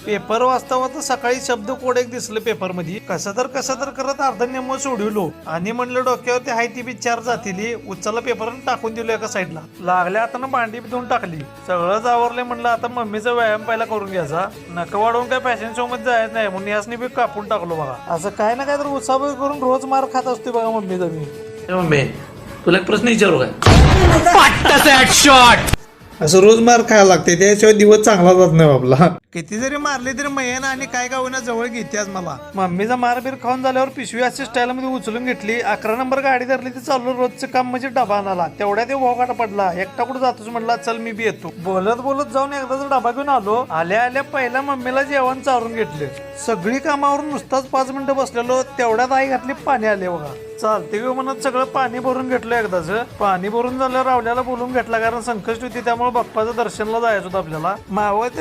Paper वाचता वाचता सकाळी शब्द कोड एक दिसलं पेपर मध्ये. कसं तर करत अर्धा नियम सोडविलो आणि म्हणलं डोक्यावरती हाय ती बी 4 जातील उचलला पेपर टाकून दिलो एका साईडला. लागल्या आता भांडी धुवून टाकली. सगळंच आवरले. म्हणलं आता मम्मीचा व्यायाम पहिला करून घ्यायचा. नका वाढवून काय फॅशन शो मध्ये जायचं नाही म्हणून यासनी बी कापून टाकलो बघा. असं काय ना काय तर उत्साह करून रोज मार खात असतो बघा मम्मीचा मी. मम्मी तुला एक प्रश्न विचारू काय? असं रोज मार खायला लागते त्याशिवाय दिवस चांगला जात नाही आपला. किती जरी मारले तरी मैन आणि काय का होईना जवळ घेते आज मला. मम्मीचा मारबीर खाऊन झाल्यावर पिशवी अशी स्टाईल मध्ये उचलून घेतली. 11 नंबर गाडी धरली ती चालू. रोजचं काम म्हणजे डबा आणाला. तेवढ्या ते भोगाटा पडला. एकटा कुठं जातोच म्हणला चल मी बी येतो. बोलत जाऊन एकदाच डबा घेऊन आलो. आल्या पहिला मम्मीला जेवण चारून घेतले. सगळी कामावरून नुसताच 5 मिनिटं बसलेलो. तेवढ्यात आई घातली पाणी आले बघा. चालते ग म्हणत सगळं पाणी भरून घेतलं एकदाच. पाणी भरून झालं रावल्याला बोलून घेतला कारण संकष्टी होती त्यामुळे बाप्पाचं दर्शनला जायचं होतं आपल्याला. मावळ ते